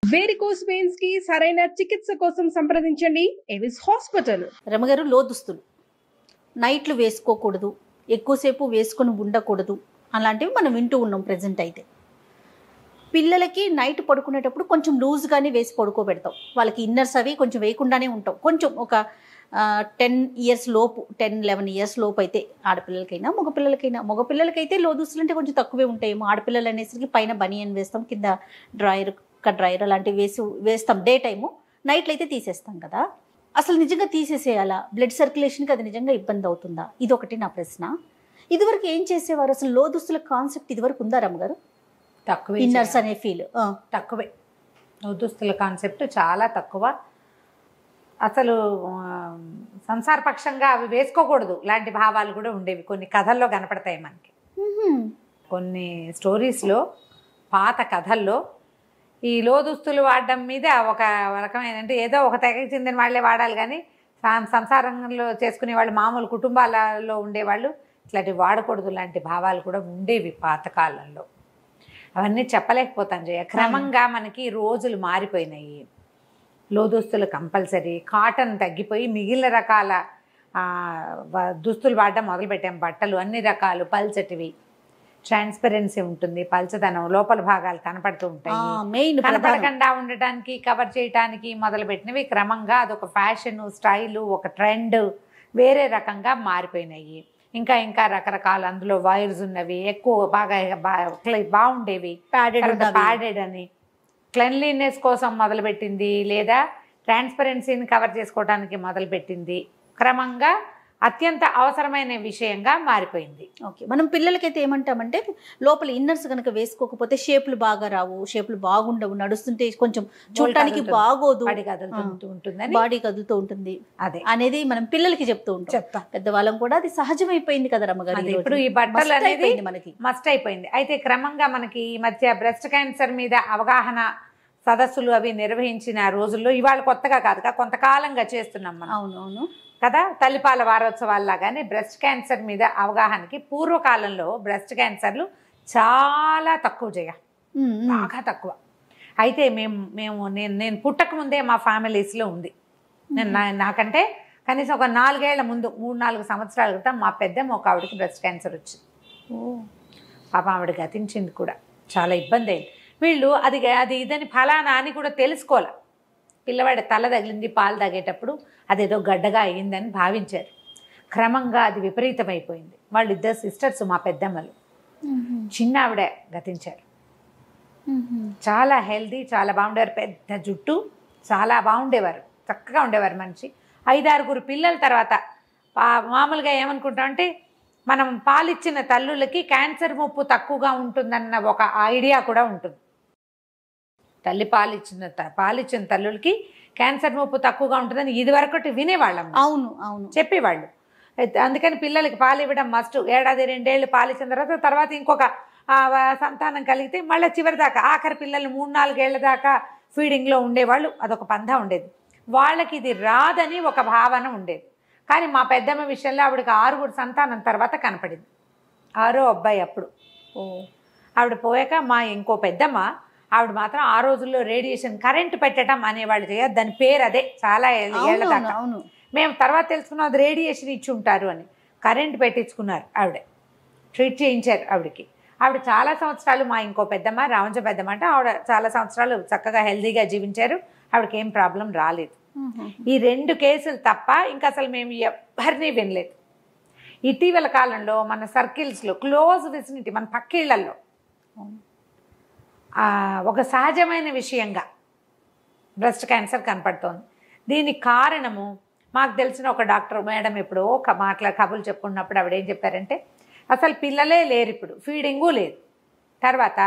Varicose veins కి సరైన చికిత్స కోసం సంప్రదించండి ఎవిస్ హాస్పిటల్. రమగారు, లోదుస్తులు నైట్లు వేసుకోకూడదు, ఎక్కువసేపు వేసుకొని ఉండకూడదు అలాంటివి మనం వింటూ ఉన్నాం ప్రజెంట్. అయితే పిల్లలకి నైట్ పడుకునేటప్పుడు కొంచెం లూజ్గానే వేసి పడుకోబెడతాం. వాళ్ళకి ఇన్నర్స్ అవి కొంచెం వేయకుండానే ఉంటాం. కొంచెం ఒక 10 ఇయర్స్ లోపు, 10-11 ఇయర్స్ లోపు అయితే ఆడపిల్లలకైనా మగపిల్లలకైతే లోదుస్తులు అంటే కొంచెం తక్కువే ఉంటాయేమో. ఆడపిల్లలు అనేసరికి పైన బనియన్ వేస్తాం, కింద డ్రాయర్, డ్రైయర్ అలాంటివి వేస్తాం డే టైము. నైట్లు అయితే తీసేస్తాం కదా. అసలు నిజంగా తీసేసేయాలా? బ్లడ్ సర్క్యులేషన్కి అది నిజంగా ఇబ్బంది అవుతుందా? ఇది ఒకటి నా ప్రశ్న. ఇదివరకు ఏం చేసేవారు? అసలు లోదుస్తుల కాన్సెప్ట్ ఇదివరకు ఉందా రమ్మగారు? తక్కువే. ఇన్నర్స్ అనే ఫీల్ తక్కువే. లోదుస్తుల కాన్సెప్ట్ చాలా తక్కువ. అసలు సంసారపక్షంగా అవి వేసుకోకూడదు లాంటి భావాలు కూడా ఉండేవి. కొన్ని కథల్లో కనపడతాయి మనకి. కొన్ని స్టోరీస్లో, పాత కథల్లో ఈ లోదుస్తులు వాడడం మీద ఒక రకమైన, అంటే ఏదో ఒక తెగకి చెందిన వాళ్ళే వాడాలి కానీ సంసారంలో చేసుకునే వాళ్ళు, మామూలు కుటుంబాలలో ఉండేవాళ్ళు ఇట్లాంటివి వాడకూడదు లాంటి భావాలు కూడా ఉండేవి పాతకాలంలో. అవన్నీ చెప్పలేకపోతాను జయ. క్రమంగా మనకి రోజులు మారిపోయినాయి. లోదుస్తులు కంపల్సరీ, కాటన్ తగ్గిపోయి మిగిలిన రకాల దుస్తులు వాడడం మొదలుపెట్టాం. బట్టలు అన్ని రకాలు పల్చటివి, ట్రాన్స్పరెన్సీ ఉంటుంది, పల్చదనం, లోపల భాగాలు కనపడుతూ ఉంటాయి. కనపడకుండా ఉండటానికి, కవర్ చేయటానికి మొదలుపెట్టినవి క్రమంగా అదొక ఫ్యాషన్, స్టైలు, ఒక ట్రెండ్ వేరే రకంగా మారిపోయినాయి. ఇంకా ఇంకా రకరకాల అందులో వైర్స్ ఉన్నవి, ఎక్కువ బాగా బాగుండేవి. ప్యాడెడ్ అని క్లెన్లీనెస్ కోసం మొదలుపెట్టింది, లేదా ట్రాన్స్పరెన్సీని కవర్ చేసుకోవడానికి మొదలుపెట్టింది. క్రమంగా అత్యంత అవసరమైన విషయంగా మారిపోయింది. ఓకే, మనం పిల్లలకైతే ఏమంటామంటే లోపల ఇన్నర్స్ కనుక వేసుకోకపోతే షేపులు బాగా రావు, షేపులు బాగుండవు, నడుస్తుంటే కొంచెం చూడటానికి బాగోదు, బాడీ కదులుతూ ఉంటుంది అదే అనేది మనం పిల్లలకి చెప్తూ ఉంటాం. పెద్దవాళ్ళం కూడా అది సహజమైపోయింది కదా రమ్మగారు. ఇప్పుడు ఈ బట్టలు అనేది మనకి మస్ట్ అయిపోయింది. అయితే క్రమంగా మనకి ఈ మధ్య బ్రెస్ట్ క్యాన్సర్ మీద అవగాహన సదస్సులు అవి నిర్వహించిన రోజుల్లో, ఇవాళ కొత్తగా కాదుగా, కొంతకాలంగా చేస్తున్నాం మనం. అవునవును కదా. తల్లిపాల వారోత్సవాల్లాగానే బ్రెస్ట్ క్యాన్సర్ మీద అవగాహనకి, పూర్వకాలంలో బ్రెస్ట్ క్యాన్సర్లు చాలా తక్కువ చేయ, బాగా తక్కువ. అయితే నేను పుట్టక ముందే మా ఫ్యామిలీస్లో ఉంది. నాకంటే కనీసం ఒక 4 ఏళ్ల ముందు, 3-4 సంవత్సరాల క్రితం మా పెద్దమ్మ ఒక ఆవిడకి బ్రెస్ట్ క్యాన్సర్ వచ్చింది. పాప ఆవిడ గతించింది కూడా. చాలా ఇబ్బంది అయింది. వీళ్ళు అది ఇదని ఫలానా అని కూడా తెలుసుకోవాలి. పిల్లవాడి తల తగిలింది పాలు తాగేటప్పుడు, అదేదో గడ్డగా అయ్యిందని భావించారు. క్రమంగా అది విపరీతమైపోయింది. వాళ్ళు 2 సిస్టర్స్, మా పెద్దమ్మలు. చిన్న ఆవిడ గతించారు. చాలా హెల్దీ, చాలా బాగుండేవారు. పెద్ద జుట్టు, చాలా బాగుండేవారు, చక్కగా ఉండేవారు మనిషి. 5-6 పిల్లల తర్వాత మామూలుగా ఏమనుకుంటామంటే, మనం పాలిచ్చిన తల్లులకి క్యాన్సర్ ముప్పు తక్కువగా ఉంటుందన్న ఒక ఐడియా కూడా ఉంటుంది. తల్లి పాలిచ్చిన తల్లులకి క్యాన్సర్ ముప్పు తక్కువగా ఉంటుందని ఇదివరకటి వినేవాళ్ళం. అవును అవును చెప్పేవాళ్ళు. అందుకని పిల్లలకి పాలు ఇవ్వడం మస్ట్. 1-2 ఏళ్ళు పాలిచ్చిన తర్వాత ఇంకొక సంతానం కలిగితే మళ్ళీ చివరి దాకా, ఆఖరి పిల్లలు 3-4 ఏళ్ల దాకా ఫీడింగ్లో ఉండేవాళ్ళు. అదొక పందా ఉండేది. వాళ్ళకి ఇది రాదని ఒక భావన ఉండేది. కానీ మా పెద్దమ్మ విషయంలో ఆవిడకి 6 సంతానం తర్వాత కనపడింది. 6వ అబ్బాయి అప్పుడు. ఆవిడ పోయాక మా ఇంకో పెద్దమ్మ, ఆవిడ మాత్రం ఆ రోజుల్లో రేడియేషన్ కరెంటు పెట్టడం అనేవాళ్ళు చేయదు. దాని పేరు అదే. చాలా ఏళ్ళ దాకా మేము తర్వాత తెలుసుకున్నాం అది రేడియేషన్ ఇచ్చి ఉంటారు అని. కరెంటు పెట్టించుకున్నారు ఆవిడ, ట్రీట్ చేయించారు ఆవిడకి. ఆవిడ చాలా సంవత్సరాలు, మా ఇంకో పెద్దమ్మ, రావంజ పెద్దమ్మ అంటే, ఆవిడ చాలా సంవత్సరాలు చక్కగా హెల్దీగా జీవించారు. ఆవిడకి ఏం ప్రాబ్లం రాలేదు. ఈ 2 కేసులు తప్ప ఇంకా అసలు మేము ఎవరిని వినలేదు. ఇటీవల కాలంలో మన సర్కిల్స్లో, క్లోజ్ విసినిటీ, మన పక్కిళ్లలో ఒక సహజమైన విషయంగా బ్రెస్ట్ క్యాన్సర్ కనపడుతోంది. దీనికి కారణము మాకు తెలిసిన ఒక డాక్టర్ మేడం ఎప్పుడో కబుర్లు చెప్పుకున్నప్పుడు ఆవిడ ఏం చెప్పారంటే, అసలు పిల్లలే లేరు ఇప్పుడు, ఫీడింగు లేదు. తర్వాత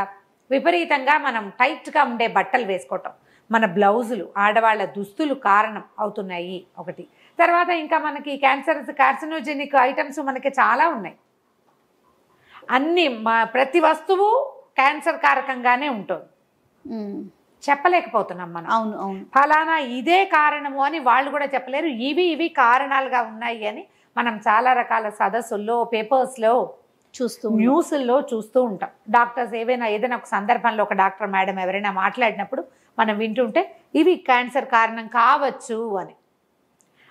విపరీతంగా మనం టైట్గా ఉండే బట్టలు వేసుకోవటం, మన బ్లౌజులు, ఆడవాళ్ళ దుస్తులు కారణం అవుతున్నాయి ఒకటి. తర్వాత ఇంకా మనకి కార్సినోజెనిక్ ఐటమ్స్ మనకి చాలా ఉన్నాయి. అన్నీ ప్రతి వస్తువు క్యాన్సర్ కారకంగానే ఉంటుంది. చెప్పలేకపోతున్నాం మనం. అవును అవును ఫలానా ఇదే కారణము అని వాళ్ళు కూడా చెప్పలేరు. ఇవి కారణాలుగా ఉన్నాయి అని మనం చాలా రకాల సదస్సుల్లో, పేపర్స్లో న్యూస్ల్లో చూస్తూ ఉంటాం. డాక్టర్స్ ఏదైనా ఒక సందర్భంలో ఒక డాక్టర్ మేడం ఎవరైనా మాట్లాడినప్పుడు మనం వింటుంటే ఇవి క్యాన్సర్ కారణం కావచ్చు అని.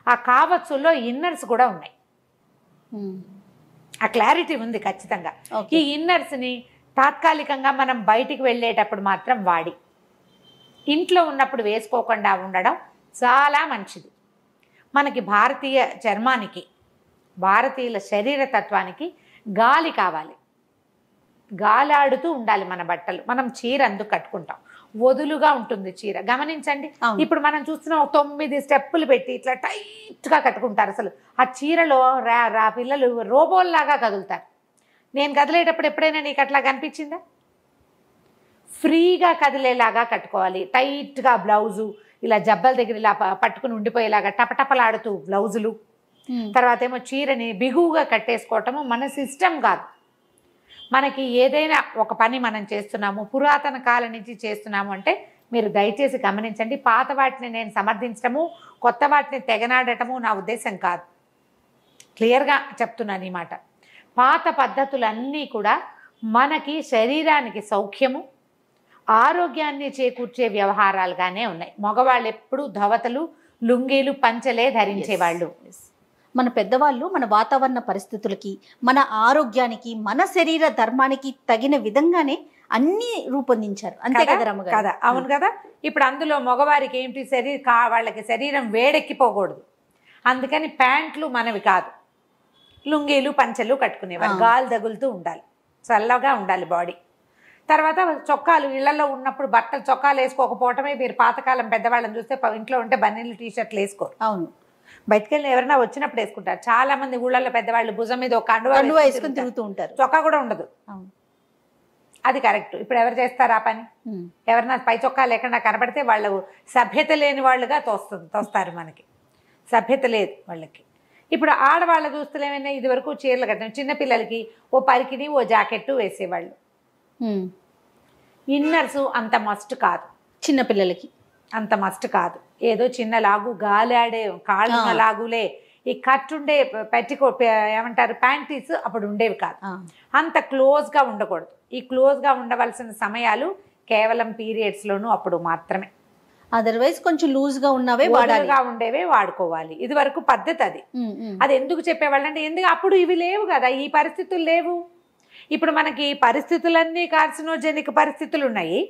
ఆ కావచ్చులో ఇన్నర్స్ కూడా ఉన్నాయి. ఆ క్లారిటీ ఉంది ఖచ్చితంగా. ఈ ఇన్నర్స్ని తాత్కాలికంగా మనం బయటికి వెళ్ళేటప్పుడు మాత్రం వాడి ఇంట్లో ఉన్నప్పుడు వేసుకోకుండా ఉండడం చాలా మంచిది. మనకి భారతీయ చర్మానికి, భారతీయుల శరీర తత్వానికి గాలి కావాలి. గాలాడుతూ ఉండాలి మన బట్టలు. మనం చీర అందుకు కట్టుకుంటాం, వదులుగా ఉంటుంది చీర. గమనించండి, ఇప్పుడు మనం చూస్తున్నాం 9 స్టెప్పులు పెట్టి ఇట్లా టైట్గా కట్టుకుంటారు. అసలు ఆ చీరలో పిల్లలు రోబోల్లాగా కదులుతారు. నేను కదిలేటప్పుడు ఎప్పుడైనా నీకు అట్లా కనిపించిందా? ఫ్రీగా కదిలేలాగా కట్టుకోవాలి. టైట్గా బ్లౌజు ఇలా జబ్బల దగ్గర ఇలా పట్టుకుని ఉండిపోయేలాగా టపటపలాడుతూ బ్లౌజులు. తర్వాత ఏమో చీరని బిగువుగా కట్టేసుకోవటము మన సిస్టమ్ కాదు. మనకి ఏదైనా ఒక పని మనం చేస్తున్నాము, పురాతన కాలం నుంచి చేస్తున్నాము అంటే మీరు దయచేసి గమనించండి. పాత వాటిని నేను సమర్థించడము, కొత్త వాటిని తెగనాడటము నా ఉద్దేశం కాదు. క్లియర్గా చెప్తున్నాను ఈ మాట. పాత పద్ధతులన్నీ కూడా మనకి శరీరానికి సౌఖ్యము, ఆరోగ్యాన్ని చేకూర్చే వ్యవహారాలుగానే ఉన్నాయి. మగవాళ్ళు ఎప్పుడు ధవతలు, లుంగీలు, పంచలే ధరించేవాళ్ళు. మన పెద్దవాళ్ళు మన వాతావరణ పరిస్థితులకి, మన ఆరోగ్యానికి, మన శరీర ధర్మానికి తగిన విధంగానే అన్ని రూపొందించారు. అంతే కదా రమ్మగారు? కదా, అవును కదా. ఇప్పుడు అందులో మగవారికి ఏంటి, వాళ్ళకి శరీరం వేడెక్కిపోకూడదు. అందుకని ప్యాంట్లు మనవి కాదు, లుంగీలు పంచలు కట్టుకునేవారు. గాలి తగులుతూ ఉండాలి, చల్లగా ఉండాలి బాడీ. తర్వాత చొక్కాలు, ఇళ్లలో ఉన్నప్పుడు బట్టలు చొక్కాలు వేసుకోకపోవటమే. మీరు పాతకాలం పెద్దవాళ్ళని చూస్తే ఇంట్లో ఉంటే బన్నీలు, టీషర్ట్లు వేసుకోరు. అవును, బయటకు వెళ్ళి ఎవరైనా వచ్చినప్పుడు వేసుకుంటారు. చాలా మంది ఊళ్ళల్లో పెద్దవాళ్ళు భుజం మీద ఒక కండువా వేసుకుని తిరుగుతూ ఉంటారు. చొక్కా కూడా ఉండదు. అది కరెక్ట్. ఇప్పుడు ఎవరు చేస్తారు ఆ పని? ఎవరైనా పై చొక్కా లేకుండా కనబడితే వాళ్ళు సభ్యత లేని వాళ్ళుగా తోస్తారు. మనకి సభ్యత లేదు వాళ్ళకి. ఇప్పుడు ఆడవాళ్ళ దుస్తులు ఏమైనా ఇది వరకు చీరలు కట్టాం. చిన్నపిల్లలకి ఓ పరికిని, ఓ జాకెట్టు వేసేవాళ్ళు. ఇన్నర్సు అంత మస్ట్ కాదు, చిన్నపిల్లలకి అంత మస్ట్ కాదు. ఏదో చిన్న లాగు, గాలి ఆడే కాళ్ళ లాగులే. ఈ కట్టుండే ఏమంటారు ప్యాంటీస్ అప్పుడు ఉండేవి కాదు. అంత క్లోజ్గా ఉండకూడదు. ఈ క్లోజ్గా ఉండవలసిన సమయాలు కేవలం పీరియడ్స్లోనూ అప్పుడు మాత్రమే. అదర్వైజ్ కొంచెం లూజ్గా ఉన్నవే ఉండేవే వాడుకోవాలి. ఇది వరకు పద్ధతి అది. అది ఎందుకు చెప్పేవాళ్ళు అంటే, ఎందుకు అప్పుడు ఇవి లేవు కదా, ఈ పరిస్థితులు లేవు. ఇప్పుడు మనకి పరిస్థితులన్నీ కార్సినోజెనిక్ పరిస్థితులు ఉన్నాయి.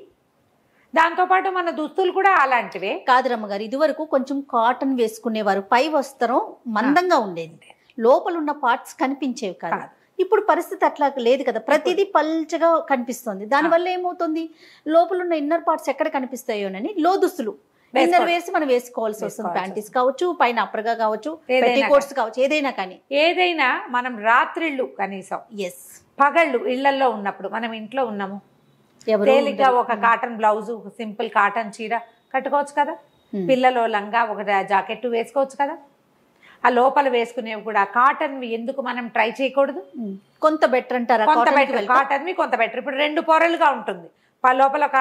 దాంతోపాటు మన దుస్తులు కూడా అలాంటివే. కాదు రమ్మగారు, ఇదివరకు కొంచెం కాటన్ వేసుకునేవారు, పై వస్త్రం మందంగా ఉండేది, లోపల ఉన్న పార్ట్స్ కనిపించేవి కాదు. ఇప్పుడు పరిస్థితి అట్లా లేదు కదా, ప్రతిదీ పల్చగా కనిపిస్తుంది. దానివల్ల ఏమవుతుంది, లోపల ఉన్న ఇన్నర్ పార్ట్స్ ఎక్కడ కనిపిస్తాయోనని లో దుస్తులు ఇన్నర్ వేసి మనం వేసుకోవాల్సి వస్తుంది. ప్యాంటీస్ కావచ్చు, పైన అప్పరగా కావచ్చు, పెట్టికోట్స్ కావచ్చు, ఏదైనా కానీ. ఏదైనా మనం రాత్రిళ్ళు కనీసం, పగళ్ళు ఇళ్లలో ఉన్నప్పుడు, మనం ఇంట్లో ఉన్నాము, తేలిగ్గా ఒక కాటన్ బ్లౌజు, సింపుల్ కాటన్ చీర కట్టుకోవచ్చు కదా. పిల్లలో లంగా, ఒక జాకెట్ వేసుకోవచ్చు కదా. ఆ లోపల వేసుకునేవి కూడా కాటన్వి ఎందుకు మనం ట్రై చేయకూడదు? కొంత బెటర్ అంటారా? కొంత బెటర్, కాటన్వి కొంత బెటర్. ఇప్పుడు 2 పొరలుగా ఉంటుంది, లోపల ఒక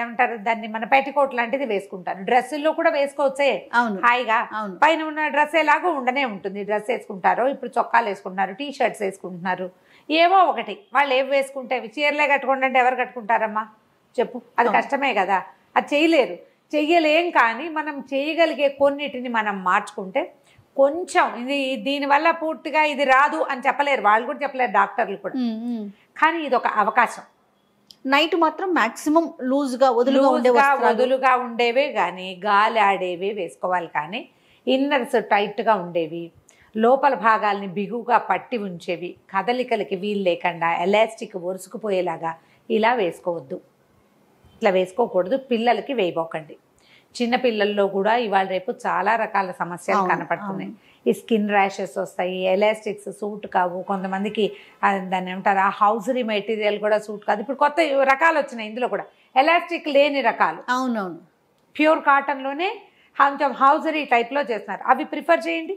ఏమంటారు దాన్ని, మన పెట్టికోట్ లాంటిది వేసుకుంటారు. డ్రెస్సుల్లో కూడా వేసుకోవచ్చే హాయిగా. పైన ఉన్న డ్రెస్ ఎలాగో ఉండనే ఉంటుంది. డ్రెస్ వేసుకుంటారు, ఇప్పుడు చొక్కాలు వేసుకుంటున్నారు, టీ షర్ట్స్ వేసుకుంటున్నారు, ఏవో ఒకటి. వాళ్ళు ఏవి వేసుకుంటే చీరలే కట్టుకోండి అంటే ఎవరు కట్టుకుంటారమ్మా చెప్పు? అది కష్టమే కదా, అది చేయలేరు, చెయ్యలేం. కానీ మనం చేయగలిగే కొన్నిటిని మనం మార్చుకుంటే కొంచెం, ఇది దీనివల్ల పూర్తిగా ఇది రాదు అని చెప్పలేరు, వాళ్ళు కూడా చెప్పలేరు, డాక్టర్లు కూడా. కానీ ఇది ఒక అవకాశం. నైట్ మాత్రం మాక్సిమం లూజ్గా వదులుగా ఉండేవే కానీ, గాలి ఆడేవే వేసుకోవాలి. కానీ ఇన్నర్స్ టైట్గా ఉండేవి, లోపల భాగాల్ని బిగువుగా పట్టి ఉంచేవి, కదలికలకి వీలు లేకుండా ఎలాస్టిక్ ఒరుసుకుపోయేలాగా ఇలా వేసుకోవద్దు. ఇట్లా వేసుకోకూడదు. పిల్లలకి వేయబోకండి. చిన్నపిల్లల్లో కూడా ఇవాళ రేపు చాలా రకాల సమస్యలు కనపడుతున్నాయి. ఈ స్కిన్ ర్యాషెస్ వస్తాయి, ఎలాస్టిక్స్ సూట్ కావు, కొంతమందికి దాన్ని ఏమంటారు ఆ హౌజరీ మెటీరియల్ కూడా సూట్ కాదు. ఇప్పుడు కొత్త రకాలు వచ్చినాయి, ఇందులో కూడా ఎలాస్టిక్ లేని రకాలు. అవునవును, ప్యూర్ కాటన్లోనే కొంచెం హౌజరీ టైప్లో చేస్తున్నారు, అవి ప్రిఫర్ చేయండి.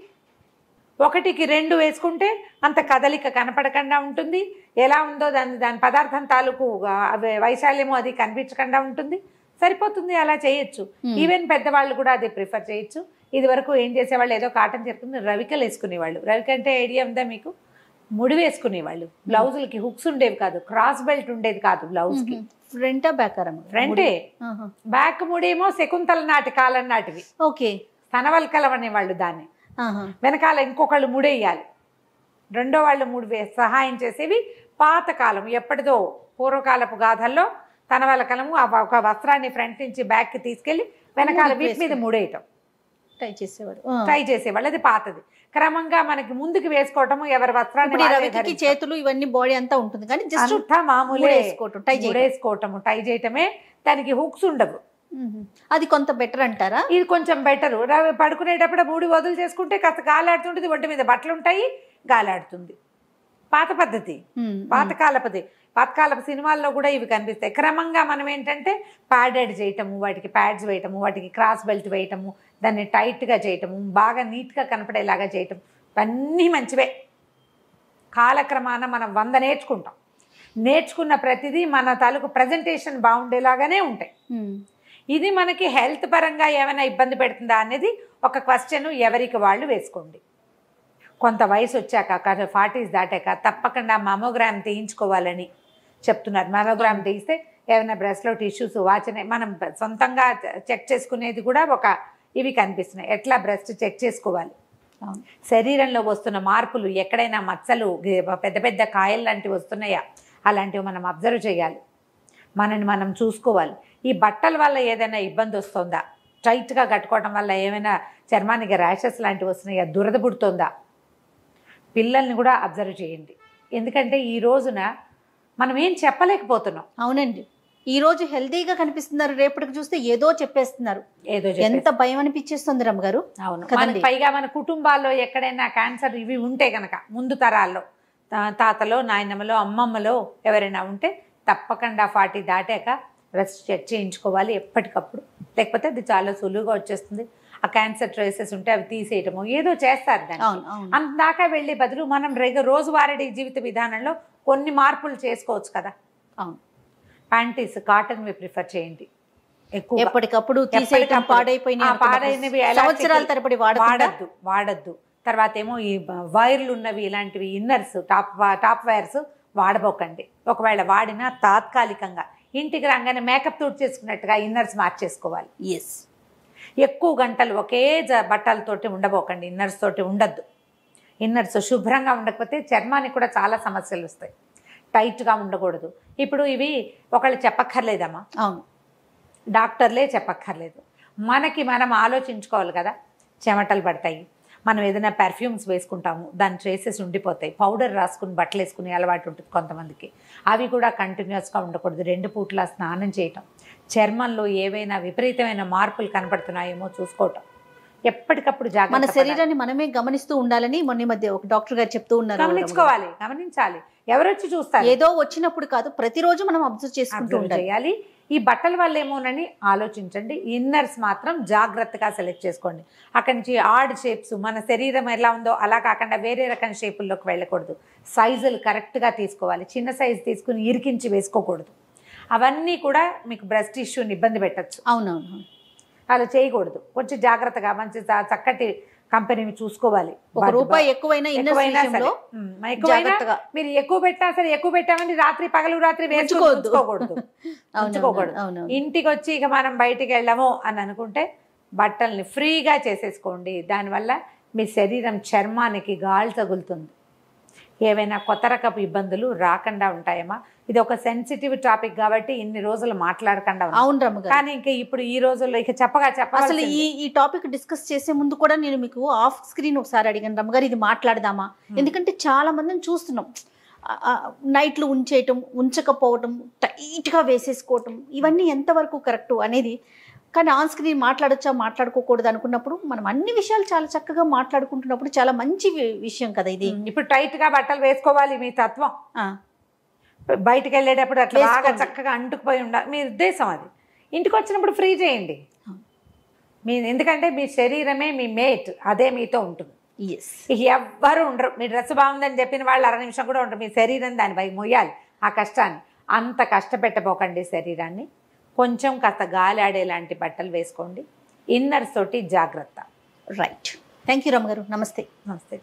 1కి 2 వేసుకుంటే అంత కదలిక కనపడకుండా ఉంటుంది. ఎలా ఉందో దాని పదార్థం తాలూకు వైశాల్యము అది కనిపించకుండా ఉంటుంది, సరిపోతుంది. అలా చేయొచ్చు. ఈవెన్ పెద్దవాళ్ళు కూడా అది ప్రిఫర్ చేయొచ్చు. ఇది వరకు ఏం చేసేవాళ్ళు, ఏదో కాటన్ చెప్పుకుని రవికలు వేసుకునేవాళ్ళు. రవిక అంటే ఐడియా ఉందా మీకు? ముడి వేసుకునేవాళ్ళు. బ్లౌజులకి హుక్స్ ఉండేవి కాదు, క్రాస్ బెల్ట్ ఉండేది కాదు బ్లౌజ్కి. ఫ్రంటా బ్యాక్? ఫ్రంటే. బ్యాక్ ముడేమో శకుంతల నాటి కాలం నాటివి. ఓకే. సనవల్కలం అనేవాళ్ళు దాన్ని. వెనకాల ఇంకొకళ్ళు ముడేయాలి, రెండో వాళ్ళు సహాయం చేసేవి. పాతకాలం ఎప్పటిదో పూర్వకాలపు గాథల్లో తనవలకలము ఒక వస్త్రాన్ని ఫ్రంట్ నుంచి బ్యాక్కి తీసుకెళ్లి వెనకాల వీటి మీద ముడేయటం ట్రై చేసేవాళ్ళు. అది పాతది. క్రమంగా మనకి ముందుకు వేసుకోవటము, ఎవరి వస్త్రాన్ని చేతులు ఇవన్నీ బాడీ అంతా ఉంటుంది కానీ జస్ట్ మామూలే వేసుకోవటము, టై చేయటమే. దానికి హుక్స్ ఉండవు. అది కొంత బెటర్ అంటారా? ఇది కొంచెం బెటరు. పడుకునేటప్పుడు మూడు వదులు చేసుకుంటే కాస్త గాలాడుతుంటుంది, ఒంటి మీద బట్టలు ఉంటాయి, గాలాడుతుంది. పాత పద్ధతి, పాతకాలపు సినిమాల్లో కూడా ఇవి కనిపిస్తాయి. క్రమంగా మనం ఏంటంటే ప్యాడెడ్ చేయటము, వాటికి ప్యాడ్స్ వేయటము, వాటికి క్రాస్ బెల్ట్ వేయటము, దాన్ని టైట్గా చేయటము, బాగా నీట్గా కనపడేలాగా చేయటం, ఇవన్నీ మంచివే. కాలక్రమాన మనం 100 నేర్చుకుంటాం. నేర్చుకున్న ప్రతిదీ మన తాలూకు ప్రజెంటేషన్ బాగుండేలాగానే ఉంటాయి. ఇది మనకి హెల్త్ పరంగా ఏమైనా ఇబ్బంది పెడుతుందా అనేది ఒక క్వశ్చన్ ఎవరికి వాళ్ళు వేసుకోండి. కొంత వయసు వచ్చాక 40s దాటాక తప్పకుండా మామోగ్రామ్ తీయించుకోవాలని చెప్తున్నారు. మామోగ్రామ్ తీస్తే ఏమైనా బ్రెస్ట్లో టిష్యూస్ వాచనే మనం సొంతంగా చెక్ చేసుకునేది కూడా ఇవి కనిపిస్తున్నాయి. ఎట్లా బ్రెస్ట్ చెక్ చేసుకోవాలి, శరీరంలో వస్తున్న మార్పులు, ఎక్కడైనా మచ్చలు, పెద్ద పెద్ద కాయలు లాంటివి వస్తున్నాయా, అలాంటివి మనం అబ్జర్వ్ చేయాలి. మనని మనం చూసుకోవాలి. ఈ బట్టల వల్ల ఏదైనా ఇబ్బంది వస్తుందా, టైట్గా కట్టుకోవడం వల్ల ఏమైనా చర్మానికి ర్యాషెస్ లాంటివి వస్తున్నాయా, దురద పుడుతుందా, పిల్లల్ని కూడా అబ్జర్వ్ చేయండి. ఎందుకంటే ఈ రోజున మనం ఏం చెప్పలేకపోతున్నాం. అవునండి, ఈ రోజు హెల్తీగా కనిపిస్తున్నారు, రేపటికి చూస్తే ఏదో చెప్పేస్తున్నారు. ఎంత భయం అనిపించేస్తుంది రమ్మగారు. అవును. పైగా మన కుటుంబాల్లో ఎక్కడైనా క్యాన్సర్ ఇవి ఉంటే కనుక ముందు తరాల్లో తాతలో, నాయనమ్మలో, అమ్మమ్మలో ఎవరైనా ఉంటే తప్పకుండా 40 దాటాక బ్రెస్ట్ చెక్ చేయించుకోవాలి ఎప్పటికప్పుడు. లేకపోతే అది చాలా సులువుగా వచ్చేస్తుంది. ఆ క్యాన్సర్ ట్రేసెస్ ఉంటే అవి తీసేయటము ఏదో చేస్తారు. దాన్ని అంతదాకా వెళ్ళే బదులు మనం రోజువారీ జీవిత విధానంలో కొన్ని మార్పులు చేసుకోవచ్చు కదా. అవును. ప్యాంటీస్ కాటన్వి ప్రిఫర్ చేయండి. ఎప్పటికప్పుడు పాడైనవి సంవత్సరాల తరబడి వాడద్దు. తర్వాత ఏమో ఈ వైర్లు ఉన్నవి, ఇలాంటివి ఇన్నర్స్, టాప్ వైర్స్ వాడబోకండి. ఒకవేళ వాడినా తాత్కాలికంగా ఇంటికి రాగానే మేకప్ తోటి చేసుకున్నట్టుగా ఇన్నర్స్ మార్చేసుకోవాలి. ఎక్కువ గంటలు ఒకే బట్టలతోటి ఉండబోకండి. ఇన్నర్స్ తోటి ఉండద్దు. ఇన్నర్స్ శుభ్రంగా ఉండకపోతే చర్మానికి కూడా చాలా సమస్యలు వస్తాయి. టైట్గా ఉండకూడదు. ఇప్పుడు ఇవి ఒకళ్ళు చెప్పక్కర్లేదమ్మా. అవును, డాక్టర్లే చెప్పక్కర్లేదు. మనకి మనం ఆలోచించుకోవాలి కదా. చెమటలు పడతాయి, మనం ఏదైనా పెర్ఫ్యూమ్స్ వేసుకుంటాము, దాని ట్రేసెస్ ఉండిపోతాయి. పౌడర్ రాసుకుని బట్టలు వేసుకునే అలవాటు ఉంటుంది కొంతమందికి. అవి కూడా కంటిన్యూస్గా ఉండకూడదు. 2 పూట్ల స్నానం చేయటం, చర్మంలో ఏవైనా విపరీతమైన మార్పులు కనపడుతున్నాయేమో చూసుకోవటం, ఎప్పటికప్పుడు జాగ్రత్త. మన శరీరాన్ని మనమే గమనిస్తూ ఉండాలని మొన్న మధ్య ఒక డాక్టర్ గారు చెప్తూ ఉన్నారు. గమనించాలి. ఎవరొచ్చి చూస్తారు, ఏదో వచ్చినప్పుడు కాదు, ప్రతిరోజు మనం అబ్జర్వ్ చేసుకుంటూ ఉండాలి. ఈ బట్టల వల్ల ఏమోనని ఆలోచించండి. ఇన్నర్స్ మాత్రం జాగ్రత్తగా సెలెక్ట్ చేసుకోండి. అక్కడి నుంచి ఆడ్ షేప్స్, మన శరీరం ఎలా ఉందో అలా కాకుండా వేరే రకం షేపుల్లోకి వెళ్ళకూడదు. సైజులు కరెక్ట్గా తీసుకోవాలి. చిన్న సైజు తీసుకుని ఇరికించి వేసుకోకూడదు. అవన్నీ కూడా మీకు బ్రెస్ట్ ఇష్యూని ఇబ్బంది పెట్టచ్చు. అవునవును, అలా చేయకూడదు. కొంచెం జాగ్రత్తగా మంచి చక్కటి కంపెనీని చూసుకోవాలి. ₹1 ఎక్కువైనా మీరు ఎక్కువ పెట్టినా సరే, ఎక్కువ పెట్టామని పగలు రాత్రి వేసుకోకూడదు. ఇంటికి వచ్చి ఇక మనం బయటికి వెళ్ళము అని అనుకుంటే బట్టల్ని ఫ్రీగా చేసేసుకోండి. దానివల్ల మీ శరీరం చర్మానికి గాలి తగులుతుంది. ఏవైనా కొత్త రకపు ఇబ్బందులు రాకుండా ఉంటాయమ్మా. ఇది ఒక సెన్సిటివ్ టాపిక్ కాబట్టి ఇన్ని రోజులు మాట్లాడకుండా. అవును రమ్మ. కానీ ఇంకా ఇప్పుడు ఈ రోజుల్లో ఇక అసలు ఈ టాపిక్ డిస్కస్ చేసే ముందు కూడా నేను మీకు ఆఫ్ స్క్రీన్ ఒకసారి అడిగాను రమ్మగారు, ఇది మాట్లాడదామా? ఎందుకంటే చాలా మందిని చూస్తున్నాం, నైట్లు ఉంచకపోవటం, టైట్గా వేసేసుకోవటం, ఇవన్నీ ఎంతవరకు కరెక్ట్ అనేది. కానీ ఆన్ స్క్రీన్ మాట్లాడచ్చా మాట్లాడుకోకూడదు అనుకున్నప్పుడు మనం అన్ని విషయాలు చాలా చక్కగా మాట్లాడుకుంటున్నప్పుడు చాలా మంచి విషయం కదా ఇది. ఇప్పుడు టైట్గా బట్టలు వేసుకోవాలి మీ తత్వం. బయటకు వెళ్ళేటప్పుడు అట్లా బాగా చక్కగా అంటుకుపోయి ఉండాలి మీ ఉద్దేశం. అది ఇంటికి వచ్చినప్పుడు ఫ్రీ చేయండి. ఎందుకంటే మీ శరీరమే మీ మేట్, అదే మీతో ఉంటుంది. ఎవ్వరు ఉండరు. మీ డ్రెస్ బాగుందని చెప్పిన వాళ్ళు 1/2 నిమిషం కూడా ఉండరు. మీ శరీరం దానిపై మొయ్యాలి ఆ కష్టాన్ని. అంత కష్టపెట్టబోకండి శరీరాన్ని. కొంచెం కాస్త గాలి ఆడేలాంటి బట్టలు వేసుకోండి. ఇన్నర్స్ తోటి జాగ్రత్త. రైట్. థ్యాంక్ యూ రమ్మ గారు. నమస్తే. నమస్తే.